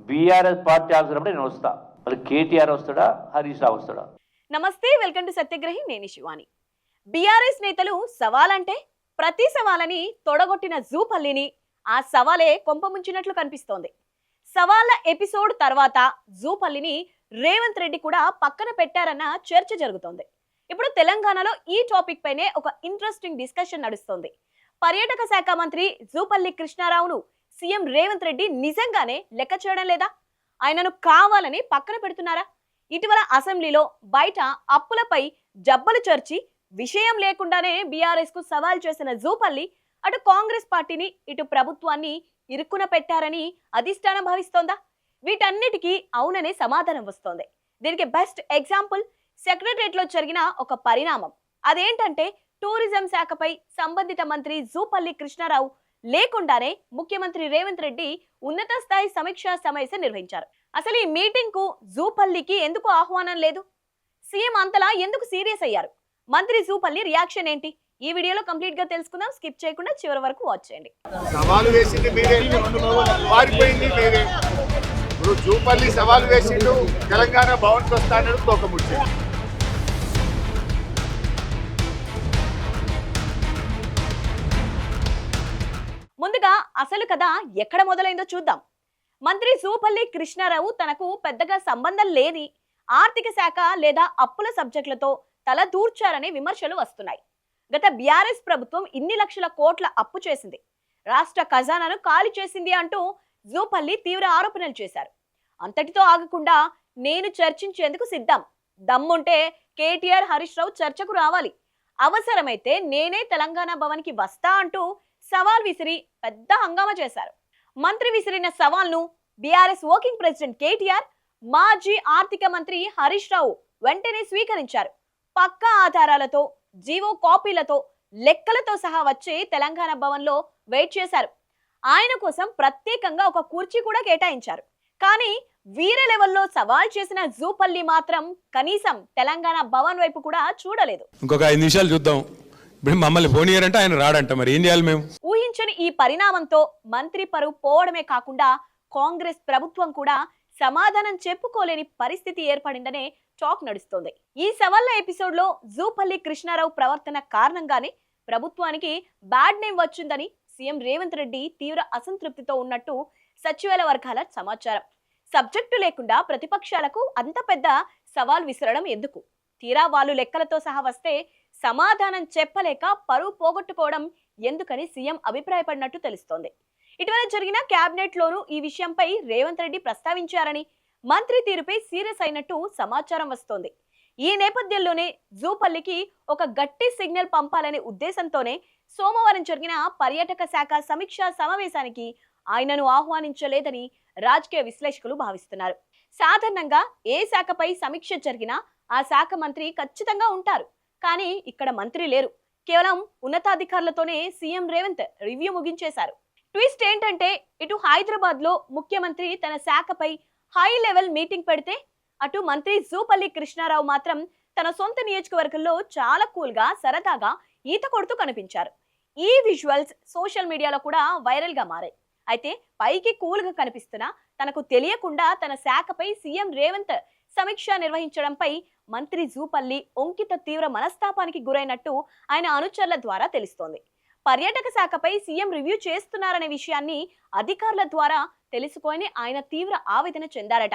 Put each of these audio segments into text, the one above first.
BRS party officer నేను వస్తా, మరి కేటీఆర్ వస్తాడా, హరీష్ రావు వస్తాడా? నమస్తే, వెల్కమ్ టు సత్యగ్రహి. నేను శివాని. బీఆర్ఎస్ నేతలు సవాలంటే ప్రతి సవాలని తొడగొట్టిన జూపల్లిని ఆ సవాలే కొంపముంచినట్లు కనిపిస్తోంది. సవాళ్ల ఎపిసోడ్ తర్వాత జూపల్లిని రేవంత్ రెడ్డి కూడా పక్కన పెట్టారన్న చర్చ జరుగుతోంది. ఇప్పుడు తెలంగాణలో ఈ టాపిక్ పైనే ఒక ఇంట్రెస్టింగ్ డిస్కషన్ నడుస్తోంది. పర్యాటక శాఖ మంత్రి జూపల్లి కృష్ణారావును సీఎం రేవంత్ రెడ్డి నిజంగానే లెక్క చేయడం లేదా? ఆయనను కావాలని పక్కన పెడుతున్నారా? ఇటీవల అసెంబ్లీలో బయట అప్పులపై జబ్బలు చర్చి విషయం లేకుండానే బీఆర్ఎస్ కు సవాల్ చేసిన జూపల్లి అటు కాంగ్రెస్ పార్టీని ఇటు ప్రభుత్వాన్ని ఇరుక్కున పెట్టారని అధిష్టానం భావిస్తోందా? వీటన్నిటికీ అవుననే సమాధానం వస్తోంది. దీనికి బెస్ట్ ఎగ్జాంపుల్ సెక్రటరియట్ లో జరిగిన ఒక పరిణామం. అదేంటంటే టూరిజం శాఖపై సంబంధిత మంత్రి జూపల్లి కృష్ణారావు లేకుండానే ముఖ్యమంత్రి రేవంత్ రెడ్డి ఉన్నత స్థాయి సమీక్షా సమావేశం నిర్వహించారు. అసలు ఈ మీటింగ్ కు జూపల్లికి ఎందుకు ఆహ్వానం లేదు? సీఎం అంతలా ఎందుకు సీరియస్ అయ్యారు? మంత్రి జూపల్లి రియాక్షన్ ఏంటి? ఈ వీడియోలో కంప్లీట్ గా తెలుసుకుందాం. స్కిప్ చేయకుండా చివరి వరకు వాచ్ చేయండి. సవాలు వేసింది మీరే, పారిపోయింది మీరే. ఇప్పుడు జూపల్లి సవాలు వేసిండు, తెలంగాణ భవన్కి వస్తానని తోకముచ్చి. ముందుగా అసలు కథ ఎక్కడ మొదలైందో చూద్దాం. మంత్రి జూపల్లి కృష్ణారావు తనకు పెద్దగా సంబంధం లేని ఆర్థిక శాఖ లేదా అప్పుల సబ్జెక్టులతో తల దూర్చారనే విమర్శలు వస్తున్నాయి. గత బీఆర్ఎస్ ప్రభుత్వం ఇన్ని లక్షల కోట్ల అప్పు చేసింది, రాష్ట్ర ఖజానాను ఖాళీ చేసింది అంటూ జూపల్లి తీవ్ర ఆరోపణలు చేశారు. అంతటితో ఆగకుండా నేను చర్చించేందుకు సిద్ధం, దమ్ముంటే కేటీఆర్ హరీష్ రావు చర్చకు రావాలి, అవసరమైతే నేనే తెలంగాణ భవన్కి వస్తా అంటూ సవాల్ విసిరి పెద్ద హంగామా చేశారు. మంత్రి విసిరిన సవాల్ను బీఆర్ఎస్ వర్కింగ్ ప్రెసిడెంట్ కేటీఆర్, మాజీ ఆర్థిక మంత్రి హరీష్ రావు వెంటనే స్వీకరించారు. పక్కా ఆధారాలతో, జీవో కాపీలతో, లెక్కలతో సహా వచ్చి తెలంగాణ భవన్లో వెయిట్ చేశారు. ఆయన కోసం ప్రత్యేకంగా ఒక కుర్చీ కూడా కేటాయించారు. కానీ వీర లెవెల్లో సవాల్ చేసిన జూపల్లి మాత్రం కనీసం తెలంగాణ భవన్ వైపు కూడా చూడలేదు. ఇంకొక 5 నిమిషాలు చూద్దాం, మమ్మల్ని ఫోన్ ఇయ్యారంటే ఆయన రాడంట, మరి ఏం చేయాలి మేము? ఊహించని ఈ పరిణామంతో మంత్రి పరువు పోవడమే కాకుండా కాంగ్రెస్ ప్రభుత్వం కూడా సమాధానం చెప్పుకోలేని పరిస్థితి ఏర్పడిందనే టాక్ నడుస్తోంది. ఈ సవాళ్ల ఎపిసోడ్ లో జూపల్లి కృష్ణారావు ప్రవర్తన కారణంగానే ప్రభుత్వానికి బ్యాడ్ నేమ్ వచ్చిందని సీఎం రేవంత్ రెడ్డి తీవ్ర అసంతృప్తితో ఉన్నట్టు సచివాలయ వర్గాల సమాచారం. సబ్జెక్టు లేకుండా ప్రతిపక్షాలకు అంత పెద్ద సవాల్ విసరడం ఎందుకు? తీరా వాళ్ళు లెక్కలతో సహా వస్తే సమాధానం చెప్పలేక పరువు పోగొట్టుకోవడం ఎందుకని సీఎం అభిప్రాయపడినట్టు తెలుస్తోంది. ఇటీవల జరిగిన క్యాబినెట్ లోనూ ఈ విషయంపై రేవంత్ రెడ్డి ప్రస్తావించారని, మంత్రి తీరుపై సీరియస్ అయినట్టు సమాచారం వస్తోంది. ఈ నేపథ్యంలోనే జూపల్లికి ఒక గట్టి సిగ్నల్ పంపాలనే ఉద్దేశంతోనే సోమవారం జరిగిన పర్యాటక శాఖ సమీక్షా సమావేశానికి ఆయనను ఆహ్వానించలేదని రాజకీయ విశ్లేషకులు భావిస్తున్నారు. సాధారణంగా ఏ శాఖపై సమీక్ష జరిగినా ఆ శాఖ మంత్రి ఖచ్చితంగా ఉంటారు. కానీ ఇక్కడ మంత్రి లేరు, కేవలం ఉన్నతాధికారులతోనే సీఎం రేవంత్ రివ్యూ ముగించేశారు. ట్విస్ట్ ఏంటంటే ఇటు హైదరాబాద్ లో ముఖ్యమంత్రి తన శాఖపై హై లెవెల్ మీటింగ్ పెడితే, అటు మంత్రి జూపల్లి కృష్ణారావు మాత్రం తన సొంత నియోజకవర్గంలో చాలా కూల్ గా సరదాగా ఈత కొడుతూ కనిపించారు. ఈ విజువల్స్ సోషల్ మీడియాలో కూడా వైరల్ గా మారాయి. అయితే పైకి కూల్ గా కనిపిస్తున్నా తనకు తెలియకుండా తన శాఖపై సీఎం రేవంత్ సమీక్ష నిర్వహించడంపై మంత్రి జూపల్లి ఒంకిత తీవ్ర మనస్తాపానికి గురైనట్టు ఆయన అనుచరుల ద్వారా తెలుస్తోంది. పర్యాటక శాఖపై సీఎం రివ్యూ చేస్తున్నారనే విషయాన్ని అధికారుల ద్వారా తెలుసుకొని ఆయన తీవ్ర ఆవేదన చెందారట.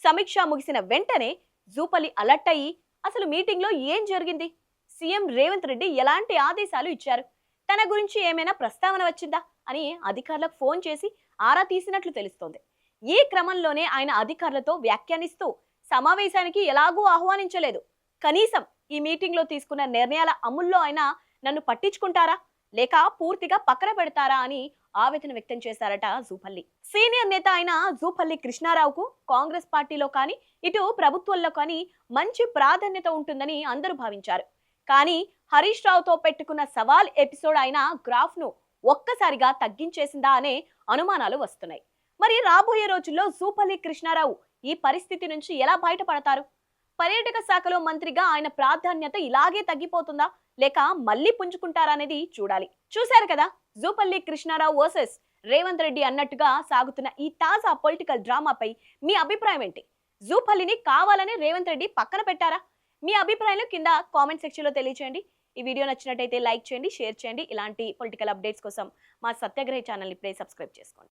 సమీక్ష ముగిసిన వెంటనే జూపల్లి అలర్ట్ అయ్యి అసలు మీటింగ్ లో ఏం జరిగింది, సీఎం రేవంత్ రెడ్డి ఎలాంటి ఆదేశాలు ఇచ్చారు, తన గురించి ఏమైనా ప్రస్తావన వచ్చిందా అని అధికారులకు ఫోన్ చేసి ఆరా తీసినట్లు తెలుస్తోంది. ఈ క్రమంలోనే ఆయన అధికారులతో వ్యాఖ్యానిస్తూ సమావేశానికి ఎలాగూ ఆహ్వానించలేదు, కనీసం ఈ మీటింగ్ లో తీసుకున్న నిర్ణయాల అమల్లో అయినా నన్ను పట్టించుకుంటారా లేక పూర్తిగా పక్కన పెడతారా అని ఆవేదన వ్యక్తం చేశారట జూపల్లి. సీనియర్ నేత అయిన జూపల్లి కృష్ణారావుకు కాంగ్రెస్ పార్టీలో కానీ ఇటు ప్రభుత్వంలో కానీ మంచి ప్రాధాన్యత ఉంటుందని అందరూ భావించారు. కానీ హరీష్ రావుతో పెట్టుకున్న సవాల్ ఎపిసోడ్ అయిన గ్రాఫ్ ను ఒక్కసారిగా తగ్గించేసిందా అనే అనుమానాలు వస్తున్నాయి. మరి రాబోయే రోజుల్లో జూపల్లి కృష్ణారావు ఈ పరిస్థితి నుంచి ఎలా బయటపడతారు? పర్యాటక శాఖలో మంత్రిగా ఆయన ప్రాధాన్యత ఇలాగే తగ్గిపోతుందా లేక మళ్ళీ పుంజుకుంటారా అనేది చూడాలి. చూశారు కదా, జూపల్లి కృష్ణారావు వర్సెస్ రేవంత్ రెడ్డి అన్నట్టుగా సాగుతున్న ఈ తాజా పొలిటికల్ డ్రామాపై మీ అభిప్రాయం ఏంటి? జూపల్లిని కావాలని రేవంత్ రెడ్డి పక్కన పెట్టారా? మీ అభిప్రాయాలు కింద కామెంట్ సెక్షన్లో తెలియచేయండి. ఈ వీడియో నచ్చినట్టయితే లైక్ చేయండి, షేర్ చేయండి. ఇలాంటి పొలిటికల్ అప్డేట్స్ కోసం మా సత్యాగ్రహి ఛానల్ని ఇప్పుడే సబ్స్క్రైబ్ చేసుకోండి.